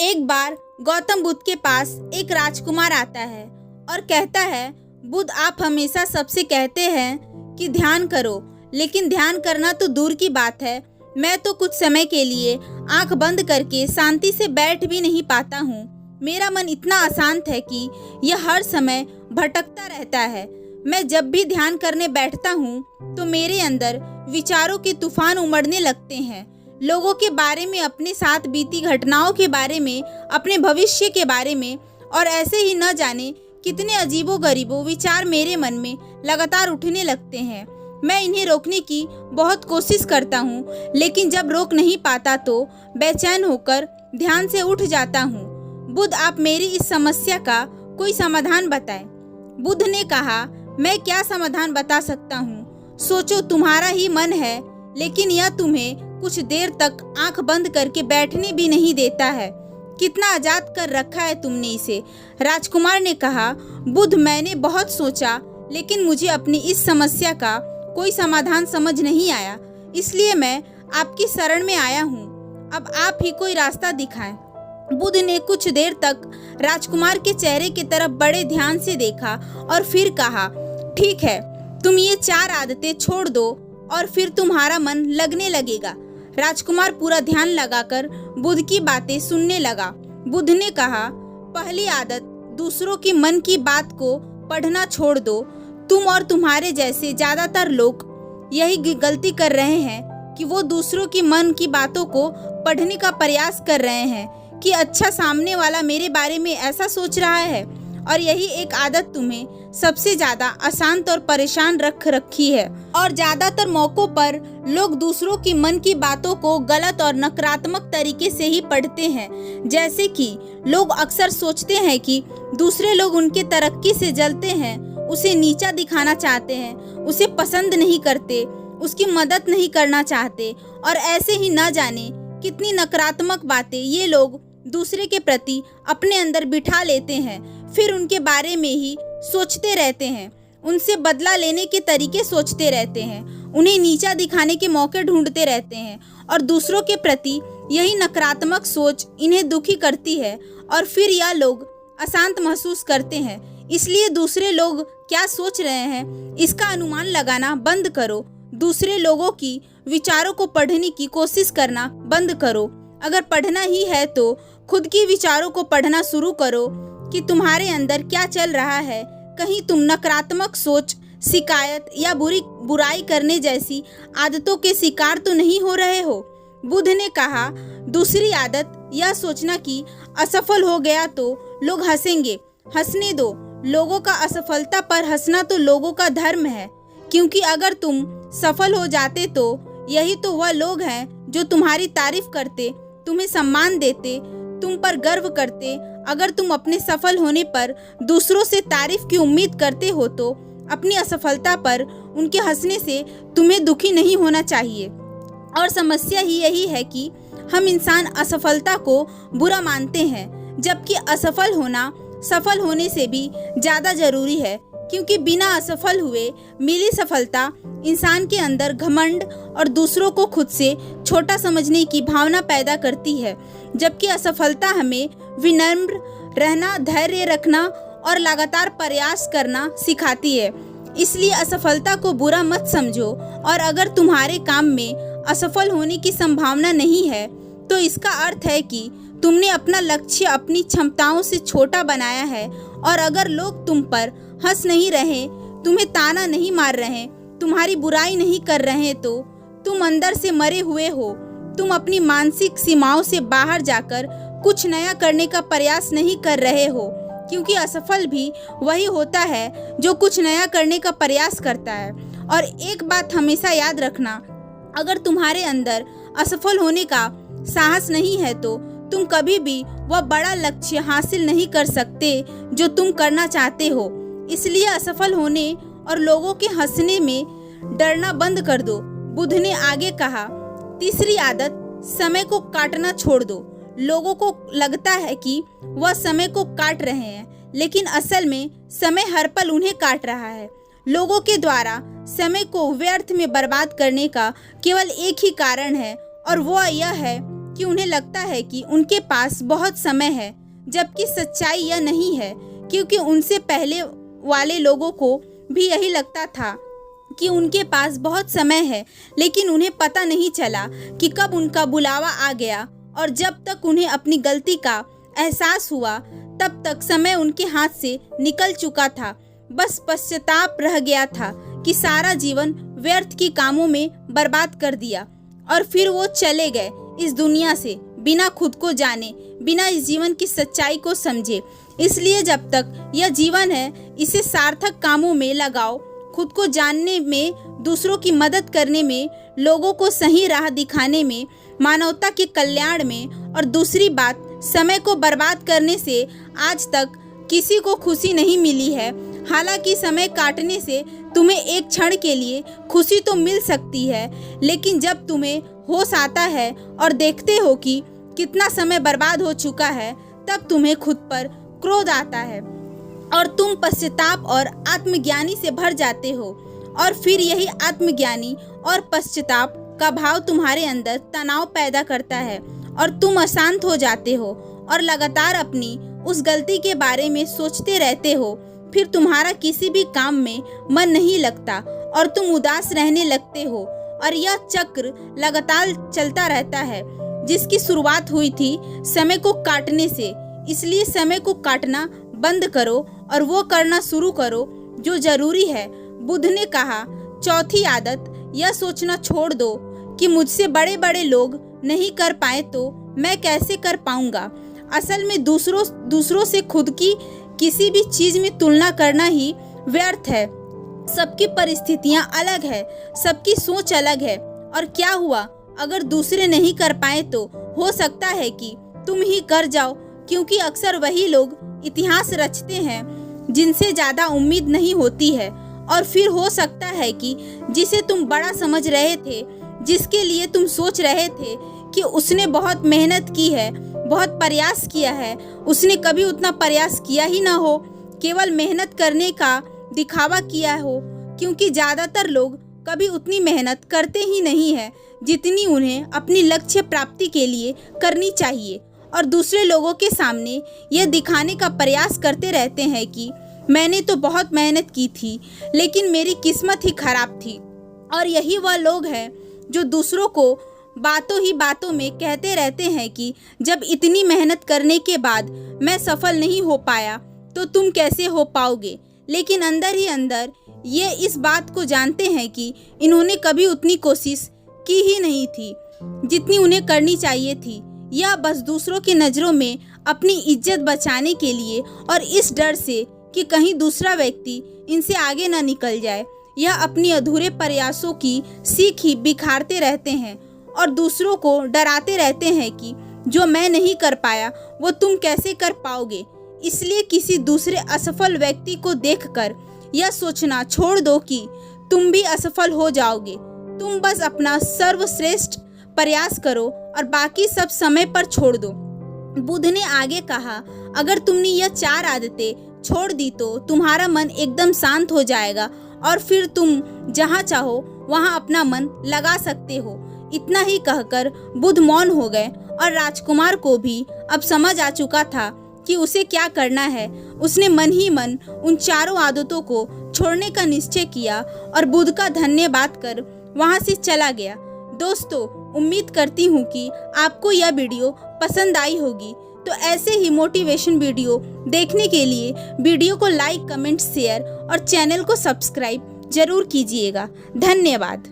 एक बार गौतम बुद्ध के पास एक राजकुमार आता है और कहता है, बुद्ध आप हमेशा सबसे कहते हैं कि ध्यान करो, लेकिन ध्यान करना तो दूर की बात है, मैं तो कुछ समय के लिए आंख बंद करके शांति से बैठ भी नहीं पाता हूँ। मेरा मन इतना अशांत है कि यह हर समय भटकता रहता है। मैं जब भी ध्यान करने बैठता हूँ तो मेरे अंदर विचारों के तूफान उमड़ने लगते हैं, लोगों के बारे में, अपने साथ बीती घटनाओं के बारे में, अपने भविष्य के बारे में, और ऐसे ही न जाने कितने अजीबो-गरीबो विचार मेरे मन में लगातार उठने लगते हैं। मैं इन्हें रोकने की बहुत कोशिश करता हूँ, लेकिन जब रोक नहीं पाता तो बेचैन होकर ध्यान से उठ जाता हूँ। बुद्ध आप मेरी इस समस्या का कोई समाधान बताएं। बुद्ध ने कहा, मैं क्या समाधान बता सकता हूँ? सोचो, तुम्हारा ही मन है, लेकिन यह तुम्हें कुछ देर तक आंख बंद करके बैठने भी नहीं देता है। कितना आजाद कर रखा है तुमने इसे। राजकुमार ने कहा, बुद्ध मैंने बहुत सोचा, लेकिन मुझे अपनी इस समस्या का कोई समाधान समझ नहीं आया, इसलिए मैं आपकी शरण में आया हूँ। अब आप ही कोई रास्ता दिखाएं। बुद्ध ने कुछ देर तक राजकुमार के चेहरे की तरफ बड़े ध्यान से देखा और फिर कहा, ठीक है, तुम ये 4 आदतें छोड़ दो और फिर तुम्हारा मन लगने लगेगा। राजकुमार पूरा ध्यान लगाकर बुद्ध की बातें सुनने लगा। बुद्ध ने कहा, पहली आदत, दूसरों की मन की बात को पढ़ना छोड़ दो। तुम और तुम्हारे जैसे ज्यादातर लोग यही गलती कर रहे हैं कि वो दूसरों की मन की बातों को पढ़ने का प्रयास कर रहे हैं कि अच्छा, सामने वाला मेरे बारे में ऐसा सोच रहा है, और यही एक आदत तुम्हें सबसे ज्यादा अशांत और परेशान रख रखी है। और ज्यादातर मौकों पर लोग दूसरों की मन की बातों को गलत और नकारात्मक तरीके से ही पढ़ते हैं। जैसे कि लोग अक्सर सोचते हैं कि दूसरे लोग उनके तरक्की से जलते हैं, उसे नीचा दिखाना चाहते हैं, उसे पसंद नहीं करते, उसकी मदद नहीं करना चाहते, और ऐसे ही न जाने कितनी नकारात्मक बातें ये लोग दूसरे के प्रति अपने अंदर बिठा लेते हैं। फिर उनके बारे में ही सोचते रहते हैं, उनसे बदला लेने के तरीके सोचते रहते हैं, उन्हें नीचा दिखाने के मौके ढूंढते रहते हैं, और दूसरों के प्रति यही नकारात्मक सोच इन्हें दुखी करती है, और फिर यह लोग अशांत महसूस करते हैं। इसलिए दूसरे लोग क्या सोच रहे हैं इसका अनुमान लगाना बंद करो। दूसरे लोगों की विचारों को पढ़ने की कोशिश करना बंद करो। अगर पढ़ना ही है तो खुद की विचारों को पढ़ना शुरू करो कि तुम्हारे अंदर क्या चल रहा है। कहीं तुम नकारात्मक सोच, शिकायत या बुराई करने जैसी आदतों के शिकार तो नहीं हो रहे हो। बुद्ध ने कहा, दूसरी आदत यह सोचना कि असफल हो गया तो लोग हंसेंगे। हंसने दो, लोगों का असफलता पर हंसना तो लोगों का धर्म है, क्योंकि अगर तुम सफल हो जाते तो यही तो वह लोग हैं जो तुम्हारी तारीफ करते, तुम्हें सम्मान देते, तुम पर गर्व करते। अगर तुम अपने सफल होने पर दूसरों से तारीफ की उम्मीद करते हो तो अपनी असफलता पर उनके हंसने से तुम्हें दुखी नहीं होना चाहिए। और समस्या ही यही है कि हम इंसान असफलता को बुरा मानते हैं, जबकि असफल होना सफल होने से भी ज़्यादा जरूरी है, क्योंकि बिना असफल हुए मिली सफलता इंसान के अंदर घमंड और दूसरों को खुद से छोटा समझने की भावना पैदा करती है, जबकि असफलता हमें विनम्र रहना, धैर्य रखना और लगातार प्रयास करना सिखाती है। इसलिए असफलता को बुरा मत समझो, और अगर तुम्हारे काम में असफल होने की संभावना नहीं है तो इसका अर्थ है कि तुमने अपना लक्ष्य अपनी क्षमताओं से छोटा बनाया है। और अगर लोग तुम पर हंस नहीं रहे, तुम्हें ताना नहीं मार रहे, तुम्हारी बुराई नहीं कर रहे, तो तुम अंदर से मरे हुए हो। तुम अपनी मानसिक सीमाओं से बाहर जाकर कुछ नया करने का प्रयास नहीं कर रहे हो, क्योंकि असफल भी वही होता है जो कुछ नया करने का प्रयास करता है। और एक बात हमेशा याद रखना, अगर तुम्हारे अंदर असफल होने का साहस नहीं है तो तुम कभी भी वह बड़ा लक्ष्य हासिल नहीं कर सकते जो तुम करना चाहते हो। इसलिए असफल होने और लोगों के हंसने में डरना बंद कर दो। बुद्ध ने आगे कहा, तीसरी आदत, समय को काटना छोड़ दो। लोगों को लगता है कि वह समय को काट रहे हैं, लेकिन असल में समय हर पल उन्हें काट रहा है। लोगों के द्वारा समय को व्यर्थ में बर्बाद करने का केवल एक ही कारण है, और वह यह है कि उन्हें लगता है कि उनके पास बहुत समय है, जबकि सच्चाई यह नहीं है, क्योंकि उनसे पहले वाले लोगों को भी यही लगता था कि उनके पास बहुत समय है, लेकिन उन्हें पता नहीं चला कि कब उनका बुलावा आ गया, और जब तक उन्हें अपनी गलती का एहसास हुआ तब तक समय उनके हाथ से निकल चुका था। बस पश्चाताप रह गया था कि सारा जीवन व्यर्थ की कामों में बर्बाद कर दिया, और फिर वो चले गए इस दुनिया से बिना खुद को जाने, बिना इस जीवन की सच्चाई को समझे। इसलिए जब तक यह जीवन है, इसे सार्थक कामों में लगाओ, खुद को जानने में, दूसरों की मदद करने में, लोगों को सही राह दिखाने में, मानवता के कल्याण में। और दूसरी बात, समय को बर्बाद करने से आज तक किसी को खुशी नहीं मिली है। हालांकि समय काटने से तुम्हें एक क्षण के लिए खुशी तो मिल सकती है, लेकिन जब तुम्हें होश आता है और देखते हो कि कितना समय बर्बाद हो चुका है, तब तुम्हें खुद पर क्रोध आता है और तुम पश्चाताप और आत्मज्ञानी से भर जाते हो। और फिर यही आत्मज्ञानी और पश्चाताप का भाव तुम्हारे अंदर तनाव पैदा करता है और तुम अशांत हो जाते हो और लगातार अपनी उस गलती के बारे में सोचते रहते हो। फिर तुम्हारा किसी भी काम में मन नहीं लगता और तुम उदास रहने लगते हो, और यह चक्र लगातार चलता रहता है, जिसकी शुरुआत हुई थी समय को काटने से। इसलिए समय को काटना बंद करो और वो करना शुरू करो जो जरूरी है। बुद्ध ने कहा, चौथी आदत, यह सोचना छोड़ दो कि मुझसे बड़े बड़े लोग नहीं कर पाए तो मैं कैसे कर पाऊंगा। असल में दूसरों से खुद की किसी भी चीज में तुलना करना ही व्यर्थ है। सबकी परिस्थितियां अलग है, सबकी सोच अलग है, और क्या हुआ अगर दूसरे नहीं कर पाए तो हो सकता है कि तुम ही कर जाओ, क्योंकि अक्सर वही लोग इतिहास रचते हैं जिनसे ज्यादा उम्मीद नहीं होती है। और फिर हो सकता है कि जिसे तुम बड़ा समझ रहे थे, जिसके लिए तुम सोच रहे थे कि उसने बहुत मेहनत की है, बहुत प्रयास किया है, उसने कभी उतना प्रयास किया ही ना हो, केवल मेहनत करने का दिखावा किया हो। क्योंकि ज़्यादातर लोग कभी उतनी मेहनत करते ही नहीं है जितनी उन्हें अपनी लक्ष्य प्राप्ति के लिए करनी चाहिए, और दूसरे लोगों के सामने ये दिखाने का प्रयास करते रहते हैं कि मैंने तो बहुत मेहनत की थी, लेकिन मेरी किस्मत ही खराब थी। और यही वह लोग हैं जो दूसरों को बातों ही बातों में कहते रहते हैं कि जब इतनी मेहनत करने के बाद मैं सफल नहीं हो पाया तो तुम कैसे हो पाओगे। लेकिन अंदर ही अंदर ये इस बात को जानते हैं कि इन्होंने कभी उतनी कोशिश की ही नहीं थी जितनी उन्हें करनी चाहिए थी। यह बस दूसरों की नज़रों में अपनी इज्जत बचाने के लिए और इस डर से कि कहीं दूसरा व्यक्ति इनसे आगे ना निकल जाए, यह अपनी अधूरे प्रयासों की सीख ही बिखारते रहते हैं और दूसरों को डराते रहते हैं कि जो मैं नहीं कर पाया वो तुम कैसे कर पाओगे। इसलिए किसी दूसरे असफल व्यक्ति को देखकर यह सोचना छोड़ दो कि तुम भी असफल हो जाओगे। तुम बस अपना सर्वश्रेष्ठ प्रयास करो और बाकी सब समय पर छोड़ दो। बुद्ध ने आगे कहा, अगर तुमने यह 4 आदतें छोड़ दी तो तुम्हारा मन एकदम शांत हो जाएगा और फिर तुम जहाँ चाहो वहाँ अपना मन लगा सकते हो। इतना ही कहकर बुद्ध मौन हो गए और राजकुमार को भी अब समझ आ चुका था कि उसे क्या करना है। उसने मन ही मन उन 4 आदतों को छोड़ने का निश्चय किया और बुद्ध का धन्यवाद कर वहाँ से चला गया। दोस्तों, उम्मीद करती हूँ कि आपको यह वीडियो पसंद आई होगी। तो ऐसे ही मोटिवेशन वीडियो देखने के लिए वीडियो को लाइक, कमेंट, शेयर और चैनल को सब्सक्राइब जरूर कीजिएगा। धन्यवाद।